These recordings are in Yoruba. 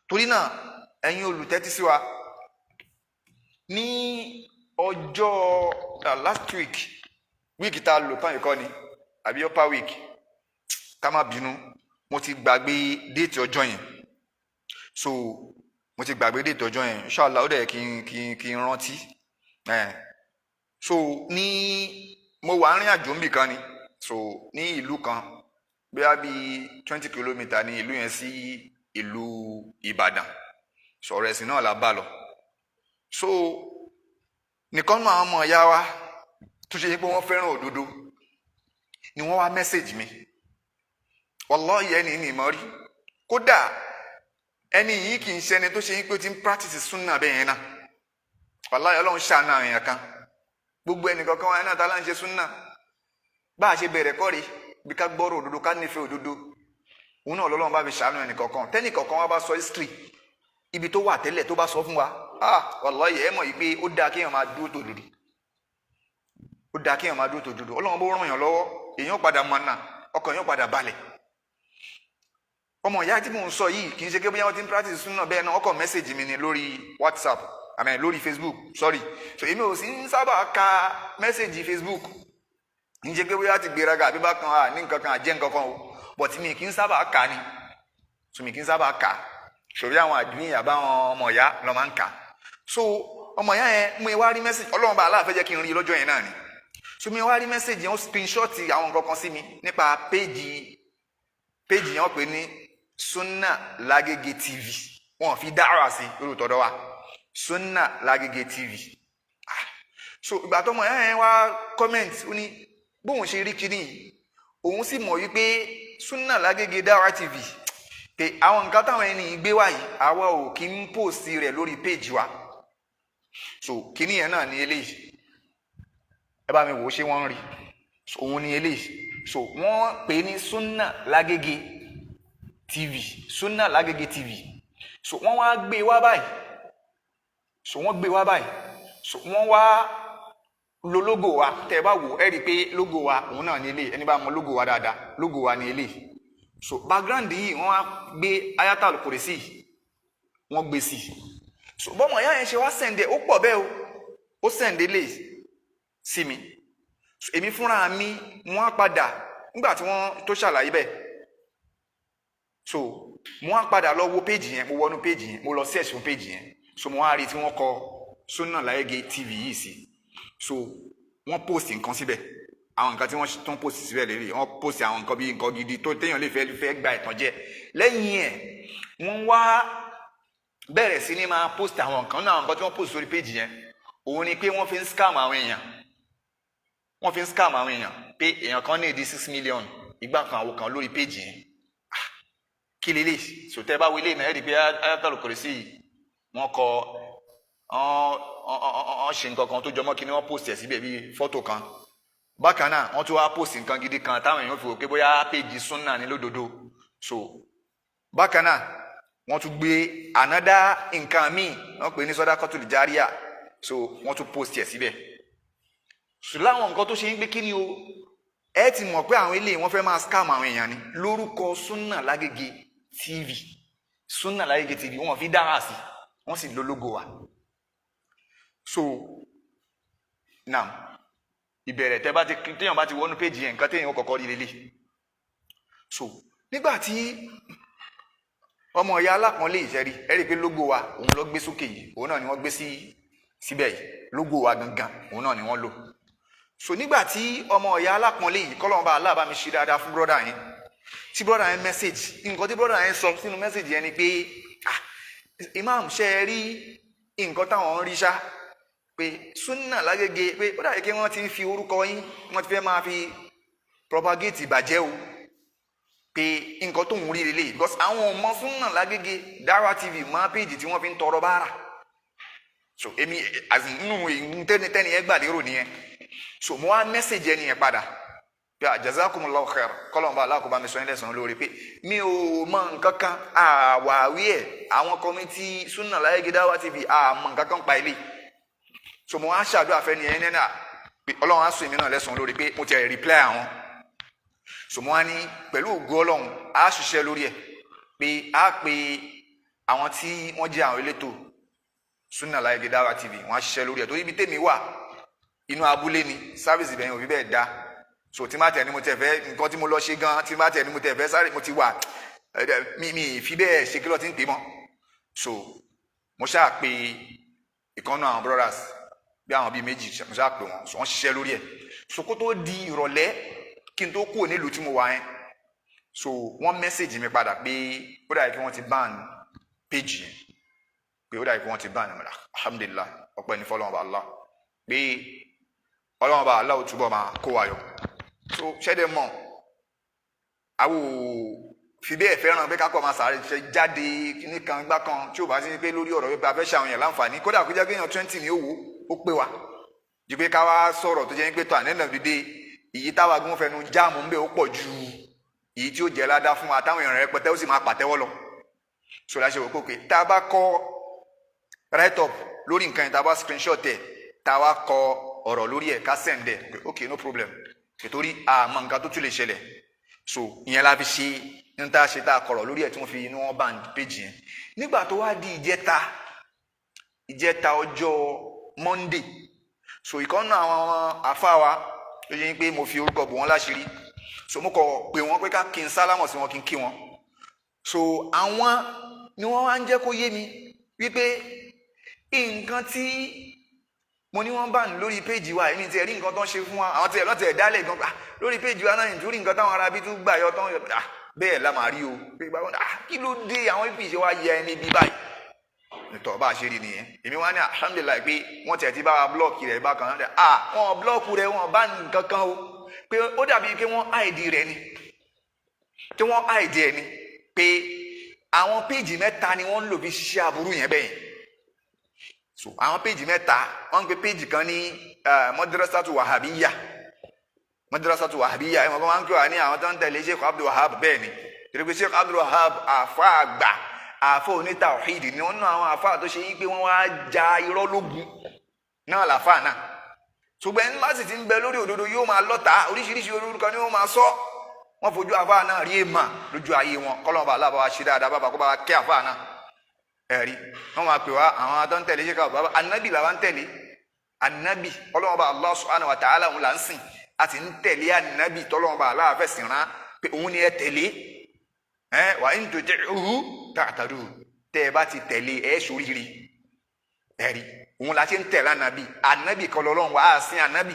torí náà ẹ̀yin olùtẹ́tí sí wa ní ọjọ́ last week tá a lò tán ìkọ́ ni àbí upper week ká má bínú mo ti gbàgbé déètì ọjọ́ yẹn so mo ti gbàgbé déètì ọjọ́ yẹn inshallah ó dẹ̀ kí n rántí so ní mo wà rìn àjò níbì kan ni so ní ìlú kan bóyá bí 20 kilometre ní ìlú yẹn sí ìlú Ìbàdàn sọ̀rọ̀ ẹ̀sìn náà la bá lọ so nìkan náà àwọn ọmọ ìyá wa tó ṣe pé wọ́n fẹ́ràn òdodo ni wọ́n wá mẹ́sẹ̀jì mi wallahi ẹni ní ìmọ̀ rí kódà ẹni yìí kì í ṣe ẹni tó ṣe pé ó ti ń practice sunna bẹ́ẹ̀ yẹn náà wallahi Ọlọ́run ṣàánú àwọn èèyàn kan gbogbo ẹnì kankan wa náà tá là ń ṣe sunna bá a ṣe bẹ̀rẹ̀ kọ́ rí bí ká gbọ́rọ̀ òdodo ká nífẹ̀ẹ́ òdodo òun náà lọ́lọ́run bá fi ṣàánú ẹnì kankan tẹ́nì kankan wa bá sọ history ibi tó wà tẹ́lẹ̀ tó bá sọ fún wa wallahi ẹ mọ̀ yìí pé ó dáa kéèyàn máa dúró tòdodo ó dáa kéèyàn máa dúró tòdodo Ọlọ́run bó ràn yàn lọ́wọ́ èèyàn padà mọ̀ náà ọkàn èèyàn padà balẹ̀ ọmọ ìyá tí mò ń sọ yìí kì í ṣe pé bóyá wọ́n ti ń practice súnà bẹ́ẹ̀ náà ọkọ̀ mẹ́sẹ̀gì mi ni lórí WhatsApp lórí Facebook sorry so èmi ò sí ń sábà ka mẹ́sẹ̀gì Facebook kì í ṣe pé bóyá ti gbéraga àbí bákan ní nǹkan kan àjẹ́ nǹkan kan o but mi kì í sábà ka ni so mi kì í sábà ka ṣòrí àwọn àdúyìn àbáwọn ọmọ ìyá lọ máa ń kà so ọmọ ìyá yẹn mú wá rí mẹ́sẹ̀gì Ọlọ́run bá aláàfẹ́ jẹ́ kí n rí lọ́jọ́ yẹn náà ni so mi wá rí mẹ́sẹ̀gì yẹn ó screenshot àwọn nǹkan kan sí mi nípa péèjì yẹn wọ́n pè ní Sunnah Lagege TV wọn fi dára sí lórúkọ wa Sunnah Lagege TV so ìgbà tó mọ yẹn wá comment ó ní bóun ṣe rí kíní òun sì mọ̀ wípé Sunnah Lagege dára TV pé àwọn nǹkan táwọn ẹni gbé wá yìí àwa ò kí ń post rẹ̀ lórí page wa so kíní yẹn náà ní eléyìí ẹ bá mi wò ó ṣé wọ́n ń rí so òun ní eléyìí so wọ́n pè ní Sunnah Lagege TV Sunnah Lagege TV so wọ́n wá gbé wá báyìí so wọ́n wá lo logo wa tẹ́ bá wò ẹ rí pé logo wa òun náà ní eléyìí ẹni bá mọ̀ logo wa dáadáa logo wa ní eléyìí so background yìí wọ́n wá gbé ayatal kùrẹ́sì wọ́n gbé sí so bọ́mọ̀ ìyá yẹn ṣe wá sẹ̀ǹdẹ̀ ó pọ̀ bẹ́ẹ̀ o ó sẹ̀ǹdẹ̀ lè sí mi so èmi fúnra mi wọ́n á padà nígbà tí wọ́n tó ṣàlàyé bẹ́ẹ̀ so mo wá padà lọ wo péjì yẹn mo wọnú péjì yẹn mo lọ search fún péjì yẹn so mo wá rí tí wọ́n kọ Sunnah Lagege TV yìí sí so wọ́n post nǹkan síbẹ̀ àwọn nǹkan tí wọ́n tún post síbẹ̀ lélẹ̀ wọ́n post àwọn nǹkan bíi nǹkan gidi tó téèyàn lè fẹ́ gba ìtànjẹ lẹ́yìn ẹ̀ wọ́n wá bẹ̀rẹ̀ sí ní máa post àwọn nǹkan náà nǹkan tí wọ́n post sórí péjì yẹn òun ni pé wọ́n fi ń scam àwọn èèyàn pé èèyàn kan ní ìdí 6 million ìgbà kan àwọn kan lórí péjì yẹn kí lélẹ̀ sòtẹ́ bá wọlé náà rí pé ayatul kùrẹ́sì wọ́n kọ ọ́n ṣe nǹkan kan tó jọmọ́ kí ni wọ́n post ẹ̀ síbẹ̀ bíi fọ́tò kan bákan náà wọ́n tún wá post nǹkan gidi kan táwọn èèyàn fi wò pé bóyá péjì súnà ní lódodo so bákan náà wọ́n tún gbé ànádá nǹkan míì wọ́n pè ní sọ́dákọ́tù járíà so wọ́n tún post ẹ̀ síbẹ̀ so láwọn nǹkan tó ṣe ń gbé kí ni o ẹ ti mọ̀ pé àwọn eléyìí wọ́n fẹ́ máa scam àwọn èèyàn ni lórúkọ Sunnah Lagege TV Sunnah Lagege TV wọ́n fi dára sí wọ́n sì lo logo wa so now ìbẹ̀rẹ̀ téèyàn bá ti wọnú péjì yẹn nǹkan téèyàn kọ́kọ́ rí lélẹ̀ so nígbà tí ọmọ ìyá alápọ̀nlé ìṣẹ́rí ẹ rí i pé logo wa òun ló gbé sókè yìí òun náà ni wọ́n gbé síbẹ̀ yìí logo wa gangan òun náà ni wọ́n lò so nígbà tí ọmọ ìyá alápọ̀nlé yìí kọ́lọ́mọba aláàbá mi ṣe dáadáa fún brọ́dà yẹn tí brọ́dà yẹn mẹ́sẹ̀gì nǹkan tí brọ́dà yẹn sọ sínú mẹ́sẹ̀gì yẹn ni pé imam ṣe rí nǹkan táwọn ń rí ṣá pé Sunnah Lagege pé ó dàbí pé wọ́n ti fi orúkọ yín wọ́n ti fẹ́ máa fi propagate ìbàjẹ́ o pé nǹkan tó ń rí lélẹ̀ because àwọn ọmọ Sunnah Lagege Dara TV máa péjì tí wọ́n fi ń tọrọ báárà so èmi nínú tẹ́ni ẹ gbà lérò nìyẹn so mo wá mẹ́sẹ̀jì ẹni yẹn padà pé jazakumullahu khair kọ́lọ́mọba aláàkóbá mi sọ yín lẹ́sàn-án lórí pé mi ò mọ nǹkan kan àwáwí ẹ̀ àwọn kọ́mítì Sunnah Lagege Dara TV àmọ́ nǹkan kan pa ilé so mo wá ṣàdúrà fẹ́ ni ẹni náà pé ọlọ́run á sọ èmi náà lẹ́sàn-án lórí pé mo ti reply àwọn so mo wá ní pẹ̀lú ògo ọlọ́run á ṣiṣẹ́ lórí ẹ̀ pé á pe àwọn tí wọ́n jẹ́ àwọn elétò Sunnah Lagege Dawa TV wọ́n á ṣiṣẹ́ lórí ẹ̀ torí ibi tèmi wà inú abúlé ni sáfìsì ibẹ̀ yẹn ò fi bẹ́ẹ̀ dá so tí má tẹ̀ ni mo tẹ̀ fẹ́ nǹkan tí mo lọ ṣe gan tí má tẹ̀ ni mo tẹ̀ fẹ́ sáré mo ti wà mi fi bẹ́ẹ̀ ṣe kí lọ́ọ́ ti ń pè mọ́ so mo ṣáà pe ìkànnà àwọn brothers bí àwọn bíi méjì mo ṣáà pè wọ́n so wọ́n ṣiṣẹ́ lórí ẹ̀ so kó tó di ìrọ̀lẹ́ kí n tó kúrò nílùú tí mo wà yẹn so wọ́n mẹ́sẹ̀gì mi padà pé ó dàbí kí wọ́n ti ban page yẹn pé ó dàbí kí wọ́n ti ban ẹ̀mọ́lá alhamdulillah ọpẹ́ ní fọlọ́wọ́n bá Allah pé ọlọ́wọ́n bá Allah ó túbọ̀ máa kó wa yọ so ṣẹ́dẹ̀ mọ̀ àwò fi bẹ́ẹ̀ fẹ́ràn pé kákọ́ máa sáré ṣe jáde kíní kan gbá kan tí ò bá sí pé lórí ọ̀rọ̀ wípé a fẹ́ ṣàwọn èèyàn láǹfààní kódà kó jẹ́ pé èèyàn 20 ní owó ó pé wa ju pé ká wá sọ̀rọ̀ tó jẹ́ pé tó ànẹ́nà dìde èyí táwa gún fẹnu jáàmù ń bẹ ó pọ̀ ju èyí tí ó jẹ́ ládá fún wa táwọn èèyàn rẹpẹtẹ ó sì máa pàtẹ́wọ́ lọ so láṣẹ wò pé tá a bá kọ write up lórí nǹkan yẹn tá a bá screenshot ẹ̀ tá a wá kọ ọ̀rọ̀ lórí ẹ̀ ká send ẹ̀ pé ok no problem nítorí àmọ́ nǹkan tó tún lè ṣẹlẹ̀ so ìyẹn la fi ṣe ní tá a ṣe tá a kọ̀rọ̀ lórí ẹ̀ tí wọ́n fi inú wọn bá ń péjì yẹn nígbà tó wá di ìjẹta ọjọ́ Monday so ìkànnà àwọn afáwa ló yẹ pé mo fi orúkọ bò wọ́n láṣìírí so mo kọ pé wọ́n pé ká kí n sálámọ̀ sí wọn kí n kí wọn so àwọn ni wọ́n wá ń jẹ́ kó yé mi wípé nǹkan tí mo ní wọ́n bá ní lórí péjì wa èmi ti rí nǹkan tó ń ṣe fún wa àwọn tí ẹ̀ lọ́tẹ̀ dálẹ̀ gan lórí péjì wa náà nítorí nǹkan táwọn arábí tún gbà yọ tán bẹ́ẹ̀ la máa rí o pé kí ló dé àwọn ibi ìṣe wa yẹ ẹni bí báyìí nítọ́ bá a ṣe rí nìyẹn èmi wá ní alhamdulillah pé wọ́n tẹ̀ ti bá wa blọ́ọ̀kì rẹ̀ bákan náà wọ́n blọ́ọ̀kù rẹ̀ wọ́n bá nǹkan kan o pé ó dàbí pé wọ́n àìdí rẹ̀ ni tí wọ́n àìdí ẹ̀ ni pé àwọn péjì mẹ́ta ni wọ́n ń lò fi ṣiṣẹ́ aburú yẹn bẹ́ẹ̀ so àwọn péjì mẹ́ta wọ́n ń pe péjì kan ní Madrasatu Wahabiyya ẹ̀ mọ̀ kọ́ máa ń kí wa ní àwọn tó ń tẹ̀lé Sheikh Abdul Wahab bẹ́ẹ̀ ni torí pé Sheikh Abdul Wahab àfa àgbà àfa onítàwhídì ni wọ́n ná àwọn àfa tó ṣe yí pé wọ́n wá ja irọ́ lógun náà làfa náà ṣùgbọ́n ẹni bá sì ti ń bẹ lórí òdodo yóò máa lọ́ta oríṣiríṣi orúkọ ni wọ́n máa sọ wọ́n fojú àfa náà rí èèmà lójú ayé wọn kọ́lọ́mọba aláàbá wa ṣe dáadáa bàbá kó bá wa kẹ́ àfa náà ẹ̀rí wọ́n máa pè wá àwọn adọ́ ń tẹ̀lé ṣe káwọ́ bàbá anabi làwa ń tẹ̀lé anabi ọlọ́mọba Allah subhanahu wa ta'ala òun là ń sìn a sì ń tẹ̀lé anabi tọ́lọ́mọba aláàfẹ́sìn rán pé òun ni ẹ tẹ̀lé wa in tuti'uhu tahtadu tẹ́ ẹ bá ti tẹ̀lé ẹ ṣoríire ẹ̀rí òun la ṣe ń tẹ̀lé anabi kọ́ lọ́lọ́run wà á sin anabi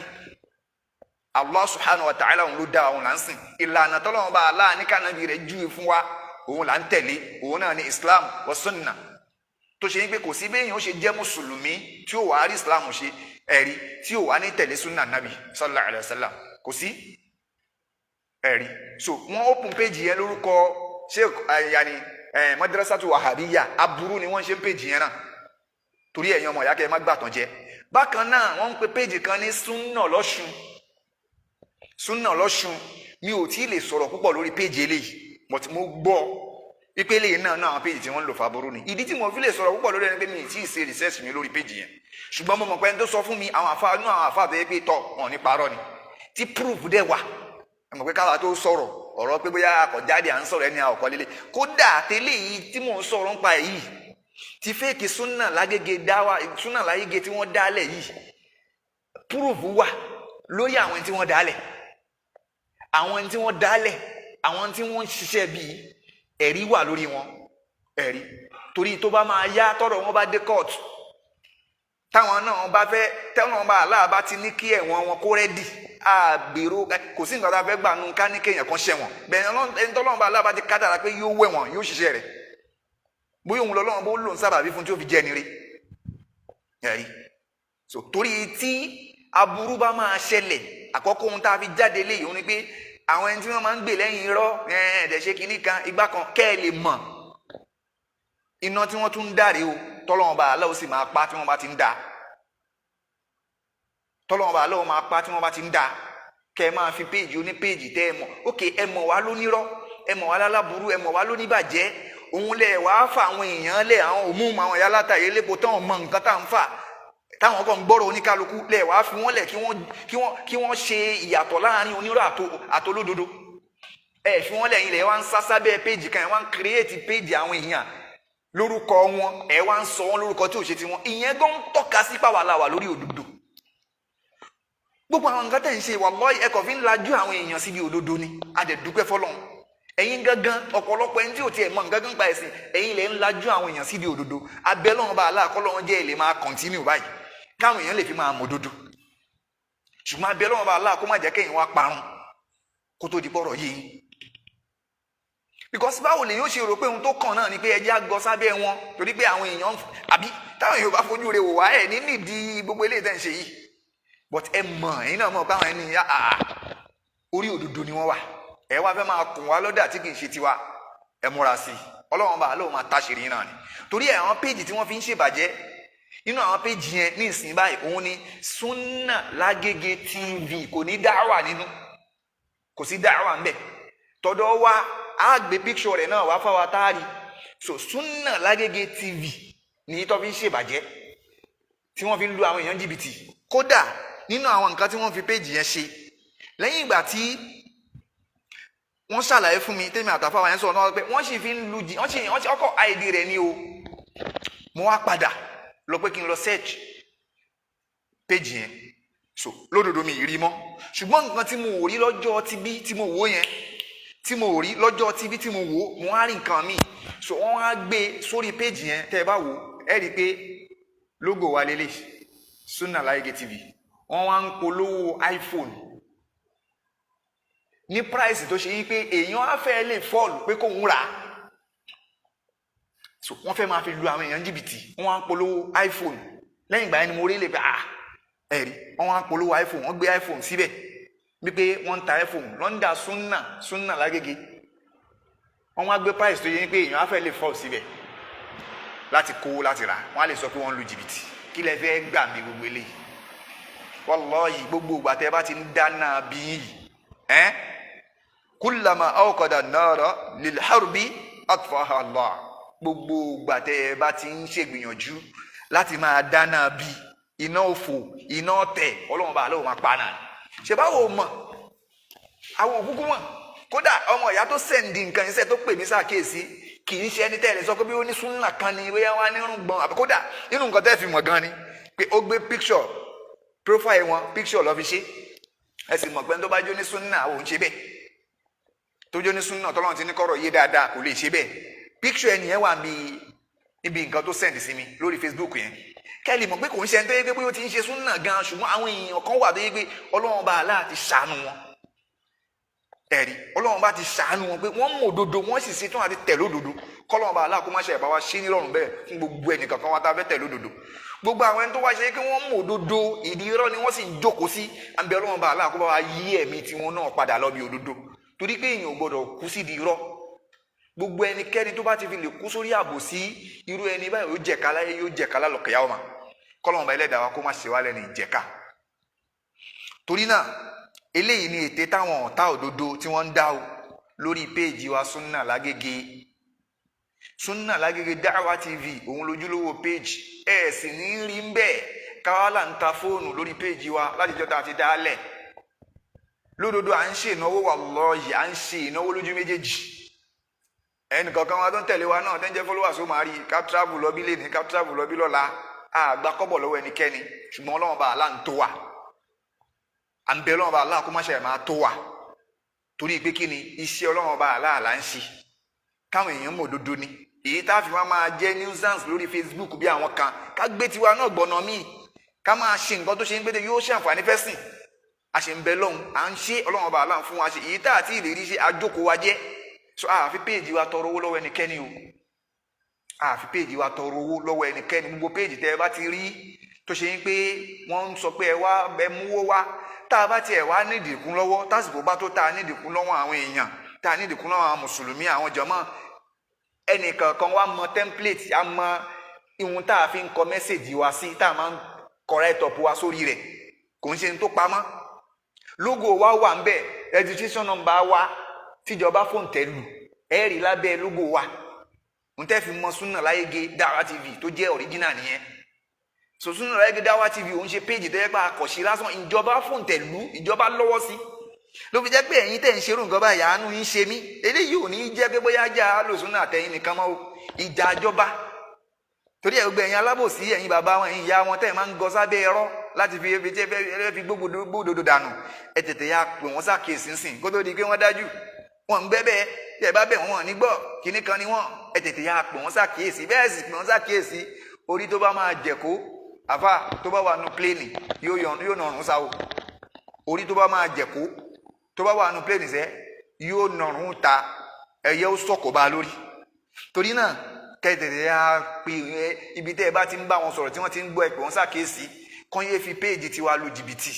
Allah subhanahu wa ta'ala òun ló dá òun là ń sìn ìlànà tọ́lọ́run bá aláà ní kànábì rẹ̀ júwe fún wa òun là ń tẹ̀lé òun náà ní Islam wa sunna tó ṣe ń pé kò sí béèyàn ó ṣe jẹ́ mùsùlùmí tí ó wà á rí Islam ṣe ẹ̀rí tí ó wà ní tẹ̀lé sunna nabi sallallahu alayhi wa sallam kò sí ẹ̀rí so wọ́n open page yẹn lórúkọ Sheikh yanni Madrasatu Wahabiyya aburú ni wọ́n ṣe page yẹn náà torí ẹ̀yin ọmọ ìyá kẹ́ ẹ má gbàtàn jẹ bákan náà wọ́n ń pe péjì kan ní Sunnah lọ́ṣun mi ò tí ì lè sọ̀rọ̀ púpọ̀ lórí péjì eléyìí but mo gbọ́ wípé eléyìí náà àwọn péjì tí wọ́n ń lò fàbúrú ni ìdí tí mo fi lè sọ̀rọ̀ púpọ̀ lórí ẹni pé mi ì tí ì ṣe research mi lórí péjì yẹn ṣùgbọ́n mo mọ̀ pé ẹni tó sọ fún mi àwọn àfa tó yẹ pé tọ̀ wọn ní parọ́ ni tí proof dẹ̀ wà ẹ mọ̀ pé káwa tó sọ̀rọ̀ ọ̀rọ̀ pé bóyá àkọ́jáde à ń sọ̀rọ̀ ẹni àkọ́ lélẹ̀ kódà tẹ́lẹ̀ yìí tí mò ń sọ̀rọ̀ nípa èyí ti fẹ́ẹ̀kì Sunnah Lagege tí wọ́n dálẹ̀ yìí púrùfù wà lórí àwọn tí wọ́n dálẹ̀ àwọn tí wọ́n ń ṣiṣẹ́ bíi ẹ̀rí wà lórí wọn ẹ̀rí torí tó bá máa yá tọ́rọ̀ wọn bá dé court táwọn náà bá fẹ́ tẹ́wọ̀n bá aláàbá ti ní kí ẹ̀wọ̀n wọn kó rẹ́dì àgbèrò kò sí nǹkan tá a fẹ́ gbà nù ká ní kéèyàn kan ṣẹ̀wọ̀n bẹ́ẹ̀ ẹni tọ́lọ́run bá aláàbá ti kádàrá pé yóò wẹ̀wọ̀n yóò ṣiṣẹ́ rẹ̀ bóyá òun lọ́lọ́run bó lòun sábàbí fún tí ó fi jẹ́ nire ẹ̀rí so torí tí aburú bá máa ṣẹlẹ̀ àkọ́kọ́ ohun tá a fi jáde léyìí òun ni pé àwọn ẹni tí wọ́n máa ń gbè lẹ́yìn irọ́ ẹ̀ẹ́dẹ̀ ṣe kinní kan igbá kan kẹ́ ẹ lè mọ̀ iná tí wọ́n tún ń dàrí o tọ́lọ́run bá aláwọ̀ sì máa pa tí wọ́n bá ti ń dà tọ́lọ́run bá aláwọ̀ máa pa tí wọ́n bá ti ń dà kẹ́ ẹ máa fi péèjì oní péèjì tẹ́ ẹ mọ̀ ókè ẹ mọ̀ wá lónírọ́ ẹ mọ̀ wá lálábùrú ẹ mọ̀ wá lóníbàjẹ́ òun lẹ wàá fà àwọn èèyàn lẹ àwọn òmùmù àwọn ìyá látàyè lépo táwọn mọ nǹkan tá à ń fà táwọn kan gbọ́rọ̀ oníkálukú lẹ wàá fi wọ́n lẹ̀ kí wọ́n ṣe ìyàtọ̀ láàrin onírọ̀ àtolódodo ẹ fi wọ́n lẹ̀ yín lẹ̀ wá ń sásá bẹ́ẹ̀ péjì kan wá ń kírẹ́ẹ̀tì péjì àwọn èèyàn lórúkọ wọn ẹ wá ń sọ wọn lórúkọ tí ò ṣe tiwọn, ìyẹn gan tọ́ka sí pàwàlàwà lórí òdodo. Gbogbo àwọn nǹkan tẹ̀ ń ṣe wallahi ẹ kàn fi ń lajú àwọn èèyàn síbi òdodo ni, a dẹ̀ dúpẹ́ fọ́lọ́run. Ẹ̀yin gangan ọ̀pọ̀lọpọ̀ ẹni tí ò tiẹ̀ mọ̀ nǹkan gan pa ẹ̀sìn, ẹ̀yin lẹ ń lajú àwọn èèyàn síbi òdodo. Abẹ́ Ọlọ́run bá aláà kọ́lọ́run jẹ́ ilé máa continue báyìí káwọn èèyàn lè fi máa mọ̀ òdodo. Ṣùgbọ́n abẹ́ Ọlọ́run bá aláà kó má jẹ́ kẹ́yìn wá parun kó tó di pọ̀rọ̀ yìí. Because báwo lè yóò ṣe rò pé ohun tó kàn náà ni pé ẹjẹ́ àgọ́ sábẹ́ wọn, torí pé àwọn èèyàn àbí táwọn èèyàn bá fojú rẹ̀ wò wá ẹ̀ ní nídìí gbogbo eléyìí tẹ́ ń ṣe yìí. But ẹ mọ̀ ẹ̀yin náà mọ̀ báwọn ẹni orí òdodo ni wọ́n wà, ẹ wá fẹ́ máa kùn wá lọ́dà tí kì í ṣe tiwa, ẹ múra sí i. Ọlọ́run bá lóun máa táṣìírí náà ni. Torí àwọn péjì tí wọ́n fi ń ṣèbàjẹ́ nínú àwọn péjì yẹn ní ìsìn báyìí òun ni Sunnah Lagege TV, kò ní dáwà nínú, kò sí dáwà ńbẹ̀. Tọ́dọ̀ wa á gbé picture rẹ̀ náà wá fáwa táàrí. So Sunnah Lagege TV ní tó fi ń ṣèbàjẹ́ tí wọ́n fi ń lu àwọn èèyàn jìbìtì. Kódà nínú àwọn nǹkan tí wọ́n fi péjì yẹn ṣe, lẹ́yìn ìgbà tí wọ́n ṣàlàyé fún mi tèmi àtàfáwà yẹn sọ̀rọ̀ náà pé wọ́n sì fi ń lu wọ́n sì ọkọ̀ àìdí rẹ̀ ní o. Mo wá padà lọ pé kí n lọ search péjì yẹn, so lódodo mi rí mọ́. Ṣùgbọ́n nǹkan tí mo wò rí lọ́jọ́ tibí tí mo wò yẹn, tí mo rí lọ́jọ́ tibí tí mo wò, mo wá rí nǹkan mi. So wọ́n wá gbé sórí péjì yẹn, tẹ́ ẹ bá wò ẹ rí i pé logo wa lélẹ̀ Sunnah Lagege TV. Wọ́n wá ń polówó iPhone ní price tó ṣe yí pé èèyàn á fẹ́ lè fall pé kò ń rà á. So wọ́n fẹ́ máa fi lu àwọn èèyàn jìbìtì, wọ́n wá ń polówó iPhone. Lẹ́yìn ìgbà yẹn ni mo rí lè pé ẹ̀rí wọ́n wá ń polówó iPhone, wọ́n gbé iPhone síbẹ̀ wípé wọ́n ń ta iPhone lọ́ndà Sunnah Lagege. Wọ́n wá gbé price tó yẹ pé èèyàn á fẹ́ lè fall síbẹ̀ láti kó láti rà, wọ́n á lè sọ pé wọ́n lu jìbìtì. Kí lẹ fẹ́ gbà mí gbogbo eléyìí? Wallahi gbogbo ìgbà tẹ́ bá ti ń dáná bí yìí kullama awqada an-nara lil harbi atfaha Allah. Gbogbo ìgbà tẹ́ bá ti ń ṣègbìyànjú láti máa dáná bí iná òfò iná ọ̀tẹ̀, Ọlọ́run bá lóun máa pa náà. Ṣé báwo mọ̀ àwọn òkúkú mọ̀? Kódà ọmọ ìyá tó sẹ́ndì nǹkan iṣẹ́ tó pè mí ṣàkíyèsí kì í ṣe ẹni tẹ́lẹ̀ sọ pé bí ó ní súnnà kan ni bóyá wá nírùn gbọ́n àbí kódà nínú nǹkan tẹ́ fi mọ̀ gan ni pé ó gbé picture profile wọn picture lọ fi ṣe. Ẹ sì mọ̀ pé tó bá jó ní súnnà òun ṣe bẹ́ẹ̀, tó jó ní súnnà tọ́lọ́run ti ní kọ́rọ̀ yé dáadáa kò lè ṣe bẹ́ẹ̀. Picture ẹni yẹn wà níbi nǹkan tó send sí mi lórí Facebook yẹn. Kẹ́lì mọ̀ pé kò ń ṣe ẹni tó yẹ pé ó ti ń ṣe súnnà gan, ṣùgbọ́n àwọn èèyàn kan wà tó yẹ pé Ọlọ́run bá aláà ti ṣàánú wọn. Ẹ̀rí Ọlọ́run bá ti ṣàánú wọn pé wọ́n mọ̀ òdodo wọ́n sì ṣetán àti tẹ̀lé òdodo. Kọ́lọ́run bá aláà kó má ṣe ìbá wa ṣe nírọ̀rùn bẹ́ẹ̀ fún gbogbo ẹnì kankan wa tá a fẹ́ tẹ̀lé òdodo. Gbogbo àwọn ẹni tó wá ṣe pé wọ́n mọ̀ òdodo ìdí irọ́ ni wọ́n sì jókòó sí, àbí Ọlọ́run bá aláà kó bá wa yí ẹ̀mí tiwọn náà padà lọ bí òdodo. Torí pé èèyàn ò gbọdọ̀ kú sí di irọ́. Gbogbo ẹnikẹ́ni tó bá ti fi lè kú sórí àbòsí, irú ẹni báyìí yóò jẹ̀ka láyé yóò jẹ̀ka lálọ́kẹ̀yà ọmọ. Kọ́lọ́run bá Ẹlẹ́dàá wa kó má ṣe wá lẹ́ni ìjẹ̀ka. Torí náà eléyìí ni ète táwọn ọ̀tá òdodo tí wọ́n ń dá o lórí péèjì wa Sunnah Lagege. Sunnah Lagege Da'wa TV òun lójúlówó péèjì, ẹ sì ní rí ń bẹ́ẹ̀ káwálà ń ta fóònù lórí péèjì wa láti jọ́ta àti dálẹ̀. Lódodo à ń ṣe ìnáwó wallahi, à ń ṣe ìnáwó lójú méjèèjì. Ẹnìkankan wa tó ń tẹ̀lé wa náà tẹ́ ń jẹ́ followers ó máa rí ká travel lọ bí lẹ́ni ká travel lọ bí lọ́la, àgbà kọ́bọ̀ lọ́wọ́ ẹnikẹ́ni, ṣùgbọ́n Ọlọ́run bá aláà ń tó wa. À ń bẹ Ọlọ́run bá aláà kó má ṣe máa tó wa. Torí pé kí ni iṣẹ́ Ọlọ́run bá aláà là ń ṣe. Káwọn èèyàn mọ̀ òdodo ni. Èyí tá a fi máa jẹ́ nuisance lórí Facebook bí àwọn kan, ká gbé tiwa náà gbọ̀nà míì, ká máa ṣe nǹkan tó ṣe ń gbé yóò ṣàǹfààní fẹ́sìn. A ṣe ń bẹ lọ́hùn, à ń ṣe Ọlọ́run bá aláà fún wa ṣe. Èyí tá àti ìlérí ṣe àjókòó wa jẹ́. So àfi péèjì wa tọrọ owó lọ́wọ́ ẹnikẹ́ni o. Àfi péèjì wa tọrọ owó lọ́wọ́ ẹnikẹ́ni. Gbogbo péèjì tẹ́ ẹ bá ti rí tó ṣe ń pé wọ́n ń sọ pé ẹ wá ẹ múwó wá, tá a bá tiẹ̀ wá nídìí kún lọ́wọ́, tásìkò bá tó tá a nídìí kún lọ́wọ́ àwọn èèyàn, tá a nídìí kún lọ́wọ́ àwọn mùsùlùmí àwọn jàmáà, ẹnìkankan wá mọ template, a mọ ihun tá a fi ń kọ mẹ́sẹ̀jì wa sí, tá a máa ń correct up wa sórí rẹ̀, kò ń ṣe ní tó pamọ́. Logo wa wà ń bẹ̀, registration number wa tíjọba fóun tẹ̀lú ẹ rí lábẹ́ logo wa. N tẹ́ fi mọ Sunnah Lagege Da'wa TV tó jẹ́ original nìyẹn. So Sunnah Lagege Da'wa TV òun ṣe péjì tó yẹ pé àkọ̀ṣe lásán, ìjọba fóun tẹ̀lú, ìjọba lọ́wọ́ sí. Ló fi jẹ́ pé ẹ̀yin tẹ̀ ń ṣerú nǹkan báyìí àánú yín ṣe mí. Eléyìí ò ní jẹ́ pé bóyá já lò Sunnah àtẹ̀yìn nìkan mọ́ o. ìjà àjọba torí ẹ̀ gbogbo ẹ̀yin alábòsí ẹ̀yin bàbá wọn ẹ̀yin ìyá wọn tẹ́ ẹ̀ máa ń gọ sábẹ́ ẹ̀rọ láti fi gbódòdó dànù ẹ tètè ya pè wọ́n ṣàkíyèsí nsìn kó tó di pé wọ́n dájú wọn ń gbẹ́bẹ́ tí ẹ bá bẹ̀ wọ́n ní gbọ́ kíní kan ni wọ́n ẹ tètè ya pè wọ́n ṣàkíyèsí bẹ́ẹ̀ sì pè wọ́n ṣàkíyèsí orí tó bá máa jẹ̀kó àfà tó bá wà nù pléènì yóò nọrùn sáwò orí tó bá máa jẹ̀kó tó bá wà nù pléènì sẹ́ yóò nọrùn ta ẹ̀yẹ ó sọ̀kò bá lórí torí náà kẹ́tẹ̀tẹ̀ ya pé ibi tẹ́ ẹ bá ti ń bá wọn sọ̀rọ̀ tí wọ́n ti ń gbọ́ ẹ pè wọ́n ṣàkíyèsí kán yé fi péèjì tiwa lu jìbìtì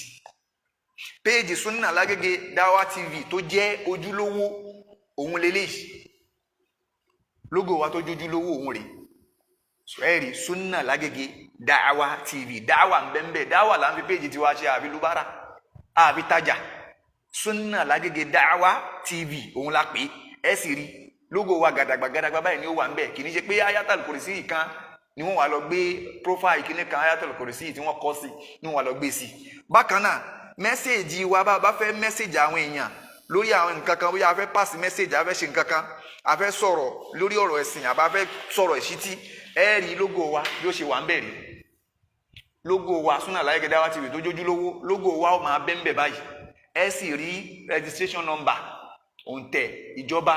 péèjì Sunnah Lagege Dawa TV tó jẹ́ ojúlówó òun leléyìí lógò wa tó jójúlówó òun rèé ẹ̀rí Sunnah Lagege Dawa TV dáwà ń bẹ́ẹ̀ dáwà là ń fi péèjì tiwa ṣe àbí lubára àbí tajà Sunnah Lagege Dawa TV òun la pè é sì rí lógò wa gàdàgbà báyìí ni ó wà ń bẹ̀ kì í ṣe pé ayatul kursi kan ni wọ́n wá lọ gbé profile kíní kan ayatul kursi tí wọ́n kọ sí ni wọ́n wá lọ gbé sí bákan náà mẹ́sẹ̀jì wa bá fẹ́ mẹ́sẹ̀jì àwọn èèyàn lórí àwọn nǹkan kan bóyá a fẹ́ pass mẹ́sẹ̀jì a fẹ́ ṣe nǹkan kan a fẹ́ sọ̀rọ̀ lórí ọ̀rọ̀ ẹ̀sìn àbá fẹ́ sọ̀rọ̀ ìṣítí ẹ rí lógò wa bí ó ṣe wà ń bẹ̀ rí lógò wa Sunnah Lagege Dawa TV tó jójúlówó lógò wa ó máa bẹ́ ń bẹ̀ báyìí ẹ sì rí registration number òǹtẹ̀ ìjọba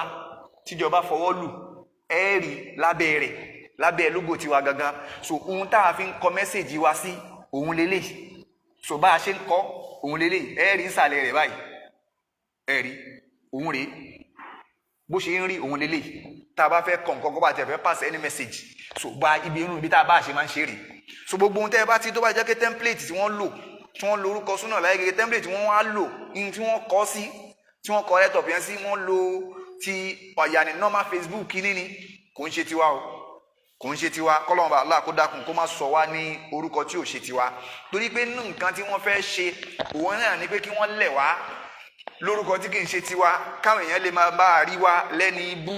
tíjọba fọwọ́ lù ẹ rí lábẹ́ rẹ̀ lábẹ́ lógò tiwa gangan so ohun tá a fi ń kọ mẹ́sẹ̀jì wa sí òun lélẹ̀ so bá a ṣe ń kọ òun lélẹ̀ ẹ rí ìsàlẹ̀ rẹ̀ báyìí ẹ rí òun rèé bó ṣe ń rí òun lélẹ̀ tá a bá fẹ́ kọ nǹkan kó bá tẹ̀ fẹ́ pass any message so gba ibi tá a bá ṣe máa ń ṣe rèé so gbogbo ohun tẹ́ ẹ bá ti tó bá jẹ́ pé template tí wọ́n lò tí wọ́n lo orúkọ Sunnah Lagege template tí wọ́n wá lò ní tí wọ́n kọ sí tí wọ́n kọ laptop yẹn sí wọ́n lo ti ọ̀yàní normal Facebook kíní ni kò ń ṣe tiwa o kò ń ṣe tiwa kọ́lọ́mù bá Allah kó dákun kó má sọ wá ní orúkọ tí ò ṣe tiwa torí pé nínú nǹkan tí wọ́n fẹ́ ṣe òun náà ni pé kí wọ́n lẹ̀ wá lórúkọ tí kì í ṣe tiwa káwọn èèyàn lè máa bá a rí wa lẹ́ni ibú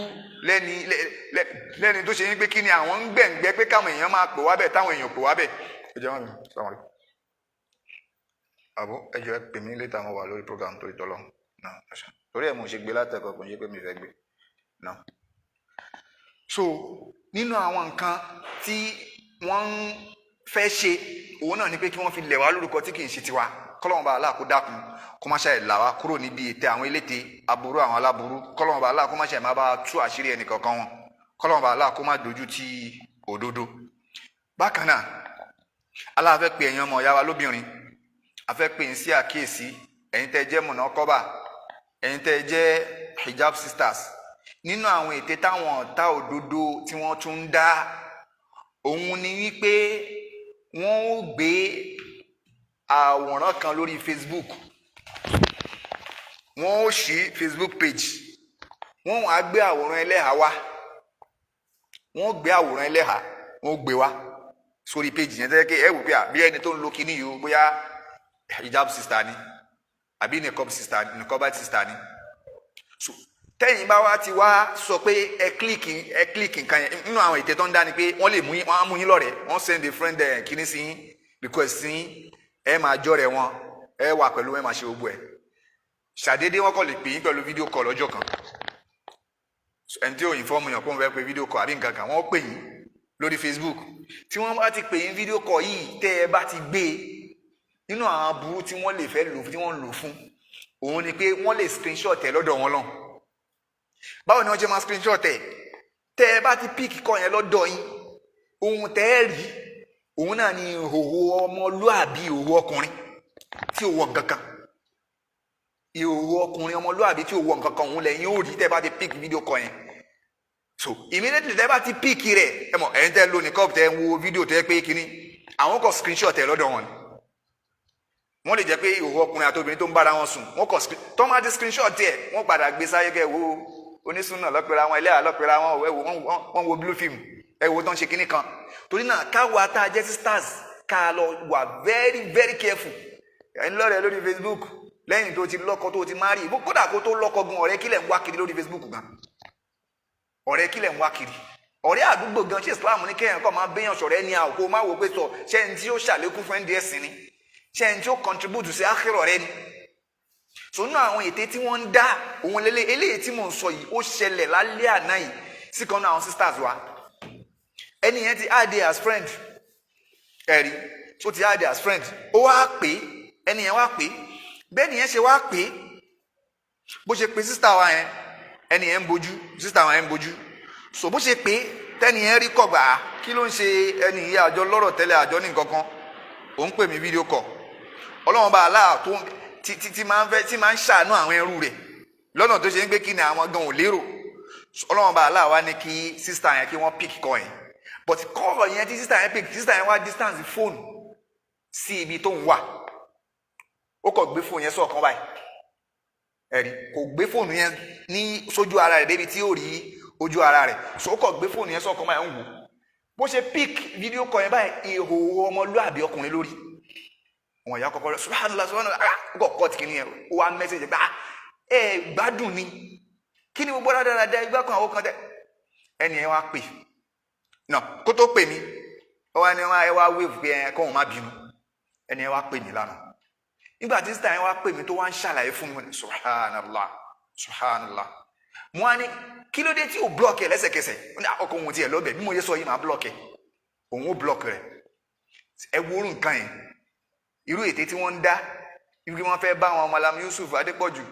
lẹ́ni tó ṣe ní pé kí ni àwọn ń gbẹ̀ǹgbẹ́ pé káwọn èèyàn máa pè wá bẹ̀ táwọn èèyàn pè wá bẹ̀. ẹ jẹ́ wọn mi sọ́wọ́n rí àbọ̀ ẹ jẹ́ pè mí létà mo wà lórí program torí tọ́lọ́ náà torí ẹ̀ mo ṣe gbé látẹ̀kọ̀ kò ń ṣe pé mi fẹ́ gbé náà. so nínú àwọn nǹkan tí wọ́n ń fẹ́ ṣe òun náà ni pé kí wọ́n fi lẹ̀ wá lórúkọ tí kì í ṣe tiwa kọ́lọ́mù bá Allah kó dákun kó má ṣe là wá kúrò níbi ètè àwọn eléte aburú àwọn aláburú kọ́lọ́mù bá Allah kó má ṣe má bá tú àṣírí ẹnì kankan wọn kọ́lọ́mù bá Allah kó má dojú ti òdodo. bákan náà Allah fẹ́ pe ẹ̀yin ọmọ ìyá wa lóbìnrin a fẹ́ pe ń sí àkíyèsí ẹ̀yin tẹ́ jẹ́ mọ̀nàkọ́bà ẹ̀yin tẹ́ jẹ́ hijab sisters nínú àwọn ète táwọn ọ̀tá òdodo tí wọ́n tún ń dá òun ni wípé wọ́n ó gbé àwòrán kan lórí Facebook wọ́n ó ṣí Facebook page wọ́n á gbé àwòrán ẹlẹ́hà wá wọ́n gbé àwòrán ẹlẹ́hà wọ́n gbé wá sórí page yẹn tẹ́lẹ̀ kí ẹ wò pé bí ẹni tó ń lo kíní yìí bóyá hijab sister ni àbí niqab sister ni so tẹ́yìn bá wá ti wá sọ pé ẹ kílíkì nǹkan yẹn nínú àwọn ètè tó ń dá ni pé wọ́n lè mú wọ́n á mú yín lọ́rẹ̀ẹ́ wọ́n send a friend kíní sí yín request sí yín ẹ máa jọ́rẹ̀ wọn ẹ wà pẹ̀lú ẹ máa ṣe gbogbo ẹ̀ ṣàdédé wọn kọ́ lè pè yín pẹ̀lú fídíò kọ́ lọ́jọ́ kan ẹni tí ò inform yàn kó ń fẹ́ pé fídíò kọ́ àbí nǹkan kan wọ́n pè yín lórí Facebook tí wọ́n bá ti pè yín fídíò kọ́ yìí tẹ́ ẹ bá ti gbé nínú àwọn aburú tí wọ́n lè fẹ́ lò tí wọ́n lò fún òun ni pé wọ́n lè screenshot ẹ lọ́dọ̀ wọn lọ báwo ni wọ́n ṣe máa screenshot ẹ tẹ́ ẹ bá ti pick kọ́ yẹn lọ́dọ̀ yín ohun tẹ́ ẹ rí òun náà ni ìhòòhò ọmọlúàbí ìhòòhò ọkùnrin tí ò wọ nǹkan kan ìhòòhò ọkùnrin ọmọlúàbí tí ò wọ nǹkan kan òun lẹ́yìn ó rí tẹ́ ẹ bá ti pick fídíò kọ́ yẹn so immediately tẹ́ ẹ bá ti pick rẹ̀ ẹ mọ̀ ẹ̀yin tẹ́ lo nìkan tẹ́ wo fídíò tẹ́ pé kínní àwọn kò screenshot ẹ lọ́dọ̀ wọn wọ́n lè jẹ́ pé ìhòòhò ọkùnrin àti obìnrin tó ń bára wọn sùn wọ́n kò tọ́mátì screenshot ẹ̀ wọ́n padà gbé sáyé kẹ́ wo onísùnà lọ́pẹ̀rẹ̀ àwọn ẹlẹ́yà lọ́pẹ̀rẹ̀ àwọn wọ́n wo blue film ẹ wo tó ń ṣe kínní kan torí náà káwa tá a jẹ́ sisters ká lọ wà very very careful ẹni lọ́rẹ̀ lórí Facebook lẹ́yìn tó ti lọ́kọ tó ti marry kódà kó tó lọ́kọ gan ọ̀rẹ́ kílẹ̀ ń wá kiri lórí Facebook gan ọ̀rẹ́ kílẹ̀ ń wá kiri ọ̀rẹ́ àdúgbò gan ṣe Islam ní kéèyàn kọ́ máa béèyàn ṣọ̀rẹ́ ní àwòkó máa wò pé sọ ṣé ẹni tí ó ṣàlékún fún ẹni ẹ̀sìn ni ṣé ẹni tí ó contribute sí àkérò rẹ ni so nínú àwọn ète tí wọ́n ń dá òun eléyìí tí mò ń sọ yìí ó ṣẹlẹ̀ lálẹ́ àná yìí sí kan náà àwọn sisters wa ẹni yẹn ti add as friend ẹ̀rí tó ti add as friend ó wá pè ẹni yẹn wá pè bẹ́ẹ̀ ni yẹn ṣe wá pè bó ṣe pè sísítà wa yẹn ẹni yẹn ń bojú sísítà wa yẹn ń bojú so bó ṣe pè tẹ́ni yẹn rí kọ̀gbà kí ló ń ṣe ẹni yìí àjọ lọ́rọ̀ tẹ́lẹ̀ àjọ ní nǹkan kan òun pè mí fídíò kọ̀ ọlọ́run bá aláà tó tí máa ń ṣàánú àwọn ẹrú rẹ̀ lọ́nà tó ṣe ń gbé kí ni àwọn gan ò lérò ọlọ́run bá aláà wá ní kí sísítà yẹn kí wọ́n pick kọ́ yẹn but kọ́ọ̀lù yẹn tí sísítà yẹn pick sísítà yẹn wá distance fóònù sí ibi tó ń wà ó kọ̀ gbé fóònù yẹn sọ̀kan báyìí ẹ̀rí kò gbé fóònù yẹn ní sójú ara rẹ̀ débi tí ó rí ojú ara rẹ̀ so ó kọ̀ gbé fóònù yẹn sọ̀kan báyìí ń wò bó ṣe pick fídíò kọ́ yẹn báyìí ìhòòhò ọmọlúàbí ọkùnrin lórí wọn ìyá kọ́kọ́ subhanallah ó kọ̀ kọ́ọ̀tì kìíní yẹn ó wá mẹ́sẹ̀jì pé gbádùn ni kí ni gbogbo dáadáa igbá kan àwọn kan tẹ ẹni yẹn wá pè náà kó tó pè mí ó wá ní ẹ wá wéèvù pé ẹ kóhun má bínú ẹni yẹn wá pè mí lánàá nígbà tí sísá yẹn wá pè mí tó wá ń ṣàlàyé fún mi subhanallah mo wá ní kí ló dé tí ò blọọkì ẹ lẹ́sẹ̀kẹsẹ̀ ọkọ òun tiẹ̀ lọ́bẹ̀ bí mo yẹ sọ yìí máa blọọkì òun ó blọọkì rẹ ẹ wo orú nǹkan yẹn irú ète tí wọ́n ń dá irú wọn fẹ́ bá àwọn Malam Yusuf Adépọ̀jù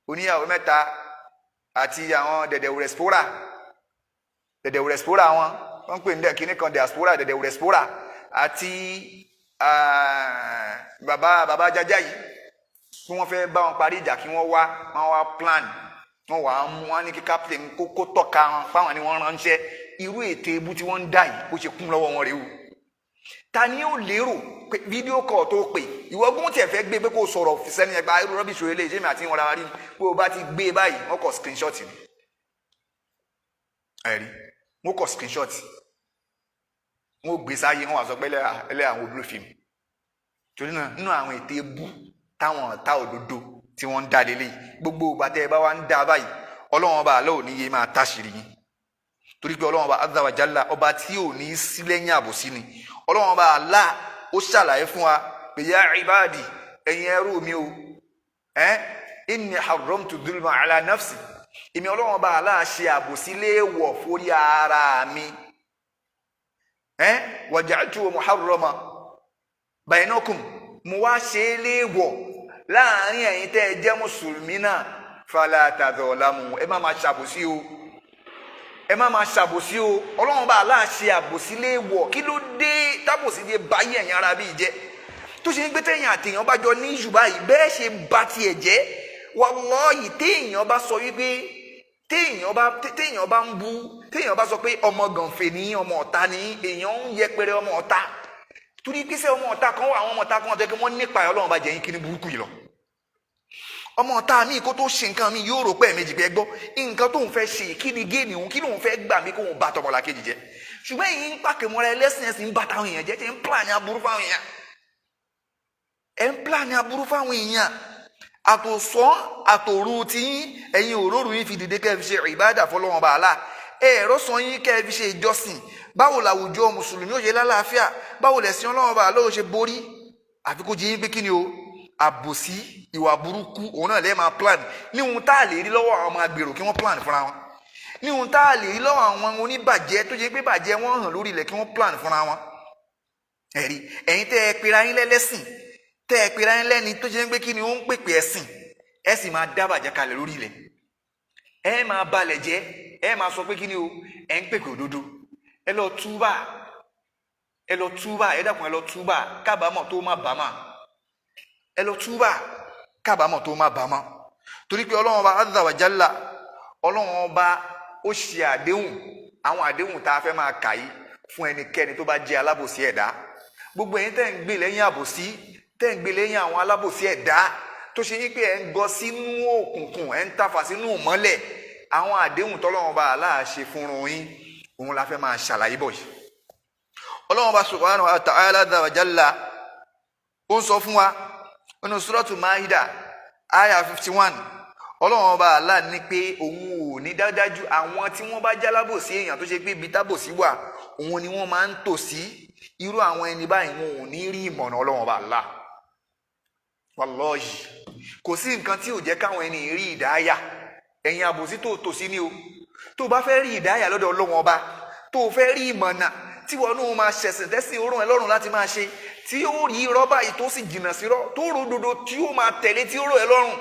oníyàwó mẹ́ta àti àwọn dẹ̀dẹ̀wò rẹ̀spórà wọ́n pè ní kíní kan diaspora dẹ̀dẹ̀wò rẹ̀spórà àti bàbá Jájá yìí kí wọ́n fẹ́ bá wọn parí ìjà kí wọ́n wá plan wọ́n wà mú wọn ní kí captain kókó tọ́ka wọn fáwọn ni wọ́n ránṣẹ́ irú ète ebú tí wọ́n ń dá yìí bó ṣe kún lọ́wọ́ wọn rèé o ta ni ó lérò pé fídíò kọ̀ tó pè ìwọ́gún tí ẹ fẹ́ gbé pé kó sọ̀rọ̀ sẹ́ni ẹgbà irú rọ́bì ṣòro eléyìí ṣé mi àti wọn ra rí pé o bá ti gbé báyìí wọ́n kọ̀ screenshot ni ẹ̀rí wọ́n kọ̀ screenshot wọ́n gbé sáyé wọ́n wà sọ pé ẹlẹ́ àwọn olú fíìmù torí náà nínú àwọn ète ebú táwọn ọ̀tá òdodo tí wọ́n ń dá lélẹ̀ gbogbo ìgbà tẹ́ ẹ bá wá ń dá báyìí ọlọ́wọ́n ọba àlọ́ òní yé máa táṣìírí yín torí pé ọlọ́wọ́n ọba azza wa jalla ọba tí ò ní sí lẹ́yìn àbòsí ni ọlọ́wọ́n ọba àlá ó ṣàlàyé fún wa pé ya ibadi ẹ̀yin ẹrú mi o inni harramtu dhulma ala nafsi èmi ọlọ́wọ́n ọba àlá ṣe àbòsí léèwọ̀ forí ara mi wa ja'altuhu muharrama bainakum mo wá ṣe é léèwọ̀ láàrin ẹ̀yin tẹ́ ẹ jẹ́ mùsùlùmí náà fala tadhalamu ẹ má máa ṣàbòsí o ẹ má máa ṣàbòsí o ọlọ́run bá aláṣẹ àbòsí léèwọ̀ kí ló dé tábòsí dé báyìí ẹ̀yin ara bíi jẹ́ tó ṣe ń gbé téèyàn àtèèyàn bá jọ ní ìṣù báyìí bẹ́ẹ̀ ṣe bá tiẹ̀ jẹ́ wallahi téèyàn bá sọ wípé téèyàn bá ń bú téèyàn bá sọ pé ọmọ gànfè ní ọmọ ọ̀tá ní èèyàn ń yẹpẹrẹ ọmọ ọ̀tá torí pé sẹ́ ọmọ ọ̀tá kan wà àwọn ọmọ ọ̀tá kan ọ̀tẹ́ kí wọ́n nípa ẹ̀ ọlọ́run bá jẹ́ yín kí ní burúkú yìí lọ ọmọ ọ̀tá mi kó tó ṣe nǹkan mi yóò rò pé ẹ̀mejì pé gbọ́ nǹkan tóun fẹ́ ṣe kí ni géènì òun kí lóun fẹ́ gbà mí kóun bá tọmọlá kejì jẹ́ ṣùgbọ́n èyí ń pàkè mọ́ra ẹlẹ́sìn ẹ̀sìn ń bá táwọn èèyàn jẹ́ ṣe ń pláàni aburú fáwọn èèyàn ẹ̀ ń pláàni aburú fáwọn èèyàn àtòsán àtòru tí ẹ̀yin òróró yín fi dìde kẹ́ fi ṣe ìbádà fọlọ́wọn bàálà ẹ̀rọ sọ yín kẹ́ fi ṣe ìjọsìn báwo làwùjọ mùsùlùmí ó ṣe lálàáfíà báwo lẹ̀sìn ọlọ́wọ́n bàálà ó ṣe borí àfi kó jẹ́ yín pé kí ni o àbòsí ìwà burúkú òun náà lè máa plan ní ohun tá a lè rí lọ́wọ́ àwọn ọmọ agbèrò kí wọ́n plan fúnra wọn ní ohun tá a lè rí lọ́wọ́ àwọn oníbàjẹ́ tó ṣe pé bàjẹ́ wọ́n hàn lórí ilẹ̀ kí wọ́n plan fúnra wọn ẹ̀rí ẹ̀yin tẹ́ ẹ pera yín lẹ́lẹ́sìn tẹ́ ẹ pera yín lẹ́ni tó ṣe pé kí ni ó ń pèpè ẹ̀sìn ẹ sì máa dá bàjẹ́ kalẹ̀ lórí ilẹ̀ ẹ máa balẹ̀ jẹ́ ẹ máa sọ pé kí ni o ẹ ń pèpè òdodo ẹ lọ túbà ẹ dákun ẹ lọ túbà kábàámọ̀ tó má bàámà ẹ lọ túbà kábàámọ̀ tó má bàámọ̀ torí pé ọlọ́run ọba azza wa jalla ọlọ́run ọba ó ṣe àdéhùn àwọn àdéhùn tá a fẹ́ máa kà yìí fún ẹnikẹ́ni tó bá jẹ́ alábòsí ẹ̀dá gbogbo ẹ̀yin tẹ́ ń gbé lẹ́yìn àbòsí tẹ́ ń gbé lẹ́yìn àwọn alábòsí ẹ̀dá tó ṣe yí pé ẹ̀ ń gọ sínú òkùnkùn ẹ̀ ń tafà sínú ìmọ́lẹ̀ àwọn àdéhùn tọ́lọ́run ọba aláà ṣe fúnrun yín òun la fẹ́ máa ṣàlàyé bọ̀ yìí ọlọ́run ọba subhanahu wa ta'ala azza wa jalla ó ń sọ fún wa nínú suratu Maida aya 51 ọlọ́run ọba Allah ní pé òun ò ní dájú àwọn tí wọ́n bá jálábòsí èèyàn tó ṣe pé ibi tábòsí wà òun ni wọ́n máa ń tò sí irú àwọn ẹni báyìí wọn ò ní rí ìmọ̀nà ọlọ́run ọba Allah wallahi kò sí nǹkan tí ò jẹ́ káwọn ẹni rí ìdáyà ẹ̀yìn àbòsí tó tò sí ní o tó bá fẹ́ rí ìdáyà lọ́dọ̀ ọlọ́run ọba tó fẹ́ rí ìmọ̀nà tí wọn náà máa ṣẹ̀sìn tẹ́sìn orun ẹ lọ́rùn láti máa ṣe tí ó rí rọ́bà yìí tó sì jìnnà sí rọ́ tó ròdodo tí ó máa tẹ̀lé tí ó rò ẹ lọ́rùn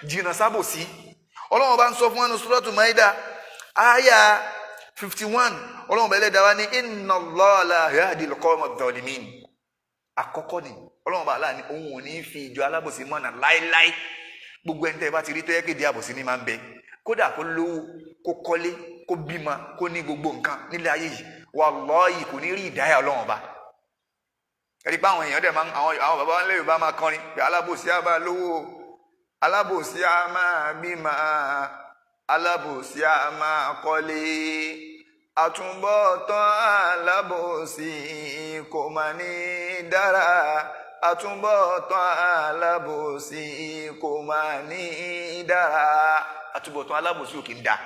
jìnnà sábòsí. Ọlọ́run bá ń sọ fún wa ní Suratul Maida aya 51 Ọlọ́run bẹ̀rẹ̀ dáwà ní inna Allaha la yahdil qawma adh-dhalimin. Àkọ́kọ́ ni Ọlọ́run bá láàánú òun ò ní fi ìjọ alábòsí mọ̀nà láíláí. Gbogbo ẹni tẹ́ bá ti rí tó yẹ kéde àbòsí ní máa ń bẹ kódà kó lówó kó kọ́lé kó bímọ kó ní gbogbo nǹkan nílé ayé yìí wallahi kò ní rí ìdáyà Ọlọ́run bá. Ẹ̀rí pé àwọn èèyàn dẹ̀ máa àwọn bàbá wọn lẹ́yìn bá máa kọrin pé alábòsí á bá lówó alábòsí á máa bímọ alábòsí á máa kọ́lé àtúbọ̀tán alábòsí kò máa ní dára àtúbọ̀tán alábòsí kò máa ní dára àtúbọ̀tán alábòsí ò kì í dá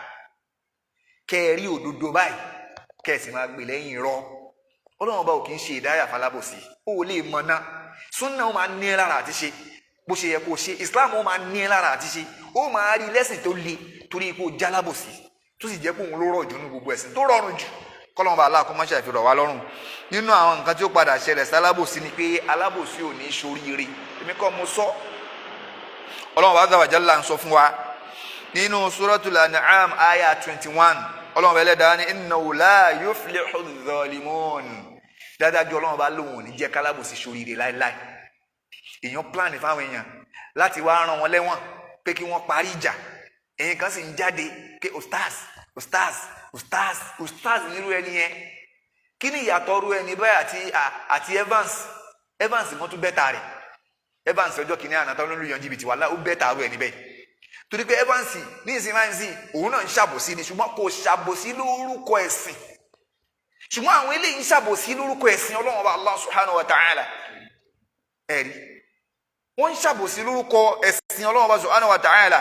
kẹ́ẹ̀rí òdodo báyìí kẹ́ẹ̀sì máa gbè lẹ́yìn irọ́ Ọlọ́run bá ò kì í ṣe ìdáyà falábòsí ó lè mọ̀nà súnà ó máa ní ẹ lára àti ṣe bó ṣe yẹ kó ṣe Islam ó máa ní ẹ lára àti ṣe ó máa rí lẹ́sìn tó le torí ipò jálábòsí tó sì jẹ́ pé òun ló rọ̀ jù ní gbogbo ẹ̀sìn tó rọrùn jù kọ́lọ́run bá aláàkó máa ṣàfihàn wá lọ́rùn. Nínú àwọn nǹkan tí ó padà ṣẹlẹ̀ sí alábòsí ni pé alábòsí ò ní ṣoríire èmi kọ́ mo sọ Ọlọ́run azza wa jalla ń sọ fún wa nínú Suratul An'am aya 21 Ọlọ́run bẹ̀rẹ̀ dáa ní innahu la yuflihu adh-dhalimun dáadájú Ọlọ́run bá lóhùn ní jẹ́ kálábòsí ṣoríire láíláí. Èèyàn pláàni fáwọn èèyàn láti wá rán wọn lẹ́wọ̀n pé kí wọ́n parí ìjà èyí kan sì ń jáde pé ustaz nírú ẹni yẹn kí ni ìyàtọ̀ rú ẹni báyìí àti Evans kan tún bẹ́tà rẹ̀ Evans ọjọ́ kìíní àná tán ló yan jìbìtì wà ó bẹ́tà rú ẹni bẹ́ẹ̀ torí pé Evans ní ìsinmi òun náà ń ṣàbòsí ni ṣùgbọ́n kò ṣàbòsí lórúkọ ẹ̀sìn ṣùgbọ́n àwọn eléyìí ń ṣàbòsí lórúkọ ẹ̀sìn Ọlọ́run ọba Allah subhanahu wa ta'ala ẹ̀rí wọ́n ń ṣàbòsí lórúkọ ẹ̀sìn Ọlọ́run ọba subhanahu wa ta'ala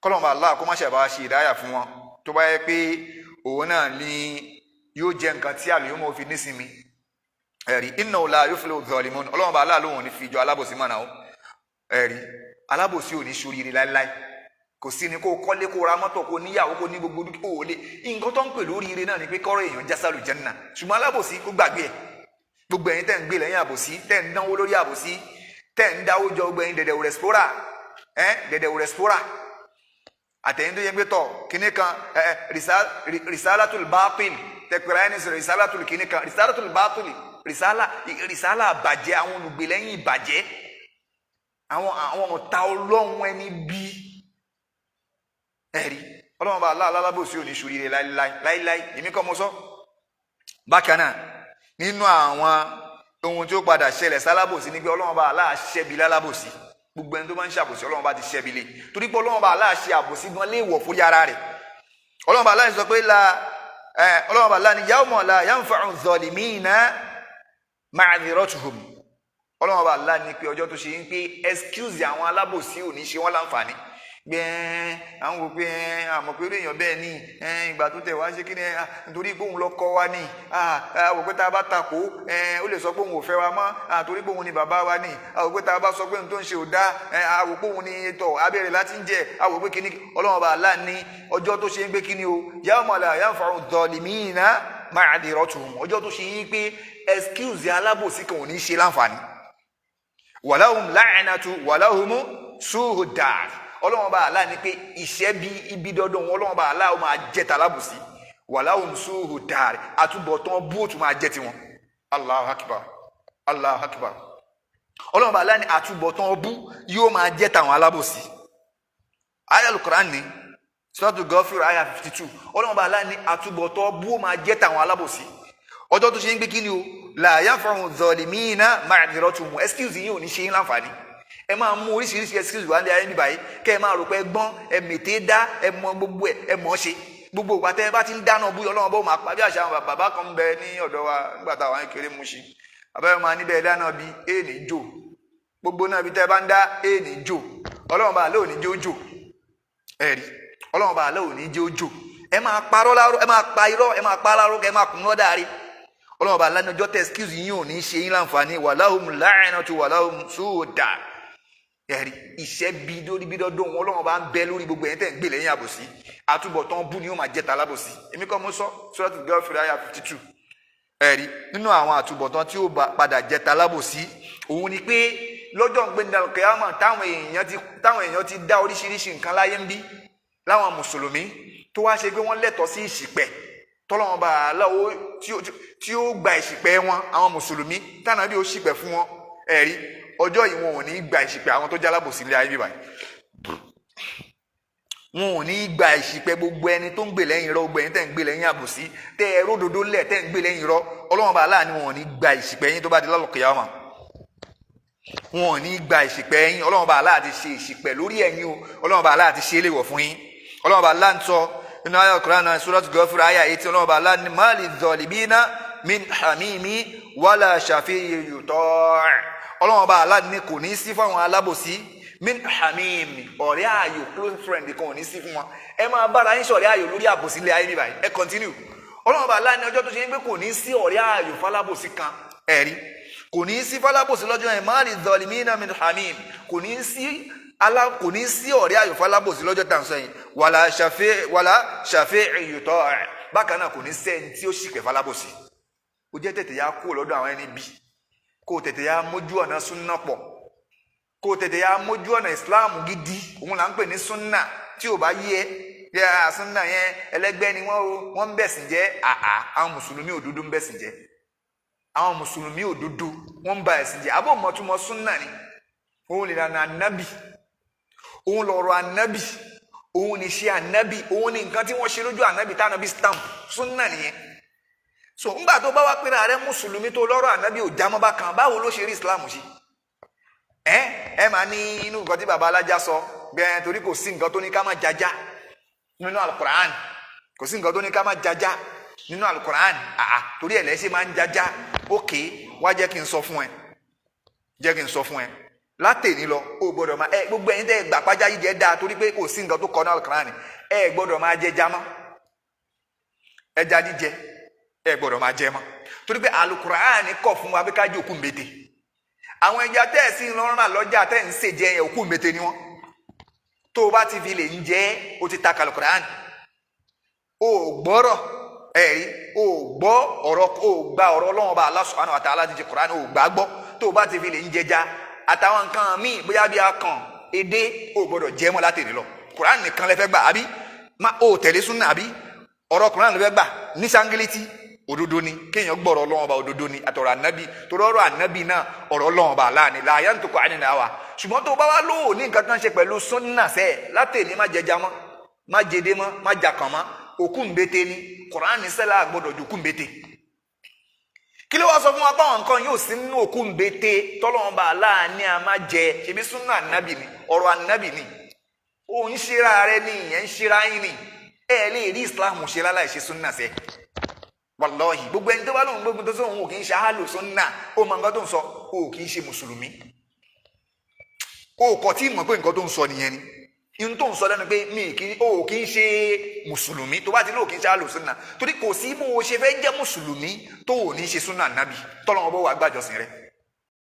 kọ́lọ́run ọba Allah kó má ṣe bá ṣe ìdáyà fún wọn tó bá yẹ pé òun náà ní yóò jẹ nǹkan tí àlùyó mọ́ fi nísinmi ẹ̀rí innahu la yuflihu adh-dhalimun Ọlọ́run ọba Allah lóhùn ní fi ìjọ alábòsí mọ́nà ó ẹ̀rí alábòsí ò ní ṣoríire láíláí kò sí ni kó kọ́lé kó ra mọ́tò kó níyàwó kó ní gbogbo dúkìá òòlé nǹkan tó ń pè lórí ire náà ni pé kọ́rọ̀ èèyàn jásàlù Janna ṣùgbọ́n alábòsí kó gbàgbé ẹ̀ gbogbo ẹ̀yin tẹ́ ń gbé lẹ́yìn àbòsí tẹ́ ń dánwó lórí àbòsí tẹ́ ń dáwó jọ gbogbo ẹ̀yin dẹ̀dẹ̀ rẹ̀spórà àtẹ̀yìn tó yẹ gbé tọ̀ kíní kan risalatul batil tẹ̀pẹ̀rẹ̀ ẹni sọ̀rọ̀ risalatul kíní kan risalatul batil risala àbàjẹ́ àwọn olùgbé lẹ́yìn ìbàjẹ́ àwọn ọ̀tá Ọlọ́run ẹni bí ẹ̀rí Ọlọ́run bá alábòsí ò ní ṣoríire láíláí èmi kọ́ mo sọ. Bákan náà nínú àwọn ohun tí ó padà ṣẹlẹ̀ sálábòsí ni pé Ọlọ́run bá aláṣẹ́bi lálábòsí gbogbo ẹni tó máa ń ṣàbòsí Ọlọ́run bá ti ṣẹ́bi lé torí pé Ọlọ́run bá aláṣẹ àbòsí gan léèwọ̀ fún yàrá rẹ̀ Ọlọ́run bá aláṣẹ sọ pé Ọlọ́run bá aláṣẹ yawma la yanfa'u adh-dhalimina ma'dhiratuhum Ọlọ́run bá aláṣẹ ni pé ọjọ́ tó ṣe ń pé excuse àwọn alábòsí ò ní ṣe wọ́n láǹfààní gbẹ́ẹ́ àwọn wò pé àmọ̀ pé èèyàn bẹ́ẹ̀ ni ìgbà tó tẹ̀ wá ṣe kí ni nítorí pé òun lọ kọ́ wa ni àwò pé tá a bá takò ó lè sọ pé òun ò fẹ́ wa mọ́ àtorí pé òun ni bàbá wa ni àwò pé tá a bá sọ pé òun tó ń ṣe ò dá àwò pé òun ni tọ̀ abẹ́rẹ́ láti ń jẹ àwò pé kíní Ọlọ́run bá Allah ní ọjọ́ tó ṣe ń pé kíní o yawma la yanfa'u adh-dhalimina ma'dhiratuhum ọjọ́ tó ṣe ń pé excuse alábòsí kan ò ní ṣe láǹfààní walahum la'natu walahum su'ud dar Ọlọ́run bá Allah ní pé iṣẹ́ bí ibi dọ́dọ̀ wọn Ọlọ́run bá Allah ó máa jẹ́ talábùsí walahum su'ud dar àtúbọ̀tán bóòtù máa jẹ́ tiwọn Allahu akbar Allahu akbar Ọlọ́run bá Allah ní àtúbọ̀tán bú yóò máa jẹ́ tàwọn alábòsí. Aya al-Qur'an ní Suratul Ghafir aya 52 Ọlọ́run bá Allah ní àtúbọ̀tán bú ó máa jẹ́ tàwọn alábòsí ọjọ́ tó ṣe ń gbé kí ni o la yanfa'u adh-dhalimina ma'dhiratuhum excuse yìí ò ní ṣe ń láǹfààní ẹ máa mú oríṣiríṣi excuse wà ní ayé níbàyí kẹ ẹ máa rò pé gbọ́n ẹ mètè dá ẹ mọ gbogbo ẹ mọ̀ ṣe gbogbo ìgbà tẹ ẹ bá ti ń dáná búyọ Ọlọ́run bó máa pa bí àṣà àwọn bàbá kan ń bẹ ní ọ̀dọ̀ wa nígbà táwọn kéré mú ṣe àbẹ́rẹ́ máa níbẹ̀ dáná bí èèní jò gbogbo náà bí tẹ ẹ bá ń dá èèní jò Ọlọ́run bá àlẹ́ òní jẹ́ òjò ẹ̀rí Ọlọ́run bá àlẹ́ òní jẹ́ òjò ẹ máa parọ́ láró ẹ máa pa irọ́ ẹ máa pa láró ẹ máa kún lọ́dà rí Ọlọ́run bá àlẹ́ ọjọ́ tẹ excuse yín ò ní ṣe yín láǹfààní walahum la'natu walahum su'ud dar ẹ̀rí iṣẹ́ bí lórí bí dọ́dún wọn Ọlọ́run bá ń bẹ lórí gbogbo ẹ̀yin tẹ́ ń gbé lẹ́yìn àbòsí àtúbọ̀tán bú ni ó máa jẹ́ta lábòsí èmi kọ́ mo sọ Suratul Ghafir àyà 52 ẹ̀rí nínú àwọn àtúbọ̀tán tí ó padà jẹ́ta lábòsí òun ni pé lọ́jọ́ ń gbé ní al-Qiyamah táwọn èèyàn ti dá oríṣiríṣi nǹkan láyé ń bí láwọn mùsùlùmí tó wá ṣe pé wọ́n lẹ́tọ̀ọ́ sí ìṣìpẹ̀ tọ́lọ́wọ́n bá aláwo tí ó gba ìṣìpẹ̀ wọn àwọn mùsùlùmí tánàbí ó ṣìpẹ̀ fún wọn ẹ̀rí ọjọ́ yìí wọn ò ní gba ìṣìpẹ̀ àwọn tó jálábòsí ilé ayé bíbáyìí wọn ò ní gba ìṣìpẹ̀ gbogbo ẹni tó ń gbè lẹ́yìn irọ́ gbogbo ẹni tẹ́ ń gbè lẹ́yìn àbòsí tẹ́ ẹ ródòdó lẹ̀ tẹ́ ń gbè lẹ́yìn irọ́ Ọlọ́run bá aláàánú wọn ò ní gba ìṣìpẹ̀ yín tó bá di lálùkìyámà wọn ò ní gba ìṣìpẹ̀ yín Ọlọ́run bá aláà ti ṣe ìṣìpẹ̀ lórí ẹ̀yin o Ọlọ́run bá aláà ti ṣe é léwọ̀ fún yín Ọlọ́run bá aláà ń sọ nínú ayé Al-Qur'an náà Suratul Ghafir àyà 80 Ọlọ́run bá aláà ní ma lidh-dhalimina min hamimi wala shafi'in yuta' Ọlọ́run bá aláà ní kò ní sí fáwọn alábòsí min hamim ọ̀rẹ́ ayò close friend kan ò ní sí fún wọn ẹ máa bára yín sọ̀rẹ́ ayò lórí àbòsí ilé ayé bíbáyìí ẹ continue Ọlọ́run bá aláà ní ọjọ́ tó ṣe ń pé kò ní sí ọ̀rẹ́ ayò falábòsí kan ẹ̀rí kò ní sí falábòsí lọ́jọ́ yẹn ma lidh-dhalimina min hamim kò ní sí ọ̀rẹ́ ayò falábòsí lọ́jọ́ tà ń sọ yìí wàlà shafi'in yuta' bákan náà kò ní sẹ́ni tí ó ṣìpẹ̀ falábòsí ó jẹ́ tètè yá kúrò lọ́dọ̀ àwọn ẹni bí kó tètè yá mójú ọ̀nà súnà pọ̀ kó tètè yá mójú ọ̀nà ìsìláàmù gidi òun là ń pè ní súnà tí ò bá yé ẹ súnà yẹn ẹlẹgbẹ́ ni wọ́n ń bẹ̀sìn jẹ́ àwọn mùsùlùmí òdodo ń bẹ̀sìn jẹ́ àwọn mùsùlùmí òdodo wọ́n ń ba ẹ̀sìn jẹ́ àbọ̀ mọ́túmọ̀ súnà ni òun lè lànà ànábì òun lọ̀rọ̀ ànábì òun ní ṣe ànábì òun ní nǹkan tí wọ́n ṣe lójú ànábì tánàbì stamp súnà nìyẹn so ńgbà tó bá wá pera rẹ mùsùlùmí tó lọ́rọ̀ ànábì ò jámọ́ bá kan báwo ló ṣe rí islam ṣe ẹ máa ní inú nǹkan tí baba alájà sọ bẹ́ẹ̀ torí kò sí nǹkan tó ní ká má jaja nínú alukur'an kò sí nǹkan tó ní ká má jaja nínú alukur'an torí ẹ̀ lẹ́sẹ̀ máa ń jaja ókè wá jẹ́ kí n sọ fún ẹ látẹ̀ní lọ ó gbọ́dọ̀ máa gbogbo ẹ̀yin tẹ́ gbà pàjá yìí jẹ́ dáa torí pé kò sí nǹkan tó kọ ní alukur'an ẹ gbọ́dọ̀ máa jẹ jámọ́ ẹja jíjẹ ẹ gbọ́dọ̀ máa jẹ mọ́ torí pé alukur'an kọ̀ fún wa bí ká jẹ òkú mbete àwọn ẹja tẹ́ ẹ̀ sí lọ́rùn àlọ́jà tẹ́ ẹ̀ ń sè jẹ òkú mbete ni wọ́n tó o bá ti fi lè ń jẹ́ o ti ta alukur'an o gbọ́rọ̀ ẹ̀rí o gbọ́ ọ̀rọ̀ o gba ọ̀rọ̀ Ọlọ́run Ọba Allah subhanahu wa ta'ala jíjẹ kur'an o gbà gbọ́ tó o bá ti fi lè ń jẹja àtàwọn nǹkan míì bóyá bí akàn èdè o gbọ́dọ̀ jẹ́ mọ́ látẹ̀lé lọ kur'an nìkan lẹ fẹ́ gbà àbí o tẹ̀lé súnà àbí ọ̀rọ̀ kur'an lẹ fẹ́ gbà ní sangiliti òdodo ni kéèyàn gbọ́rọ̀ Ọlọ́run Ọba òdodo ni àtọ̀rọ̀ ànábì torí ọ̀rọ̀ ànábì náà ọ̀rọ̀ Ọlọ́run Ọba aláàní la yantiqu anil hawa ṣùgbọ́n tó bá wá lóò ní nǹkan kan ṣe pẹ̀lú súnà sẹ́ẹ̀ látẹ̀lé má jẹja mọ́ má jẹdé mọ́ má jàkàn mọ́ òkú mbete ni kur'an ní sẹ́lá gbọ́dọ̀ ju òkú mbete kí ló wá sọ fún wa báwọn nǹkan yóò sí nínú òkú mbete tọ́lọ́run Ọba aláàní a má jẹ ṣebí súnà ànábì ni ọ̀rọ̀ ànábì ni ó ń ṣera rẹ ní ìyẹn ń ṣera yín ni ẹ lè rí islam ṣe láláì ṣe súnà sẹ́ẹ̀ wàlọ́ọ̀hì gbogbo ẹni tó bá lóun gbogbo tó sọ òun ò kì í ṣe àhálò súnà ó mọ nǹkan tó ń sọ ó kì í ṣe mùsùlùmí ó kọ tí mọ̀ pé nǹkan tó ń sọ nìyẹn ni ihun tó ń sọ lẹ́nu pé ó kì í ṣe mùsùlùmí tó bá ti lóò kì í ṣe àhálò súnà torí kò sí bó o ṣe fẹ́ jẹ́ mùsùlùmí tó ò ní ṣe súnà nábì tọ́lọ́wọ́n bó wà gbàjọsìn rẹ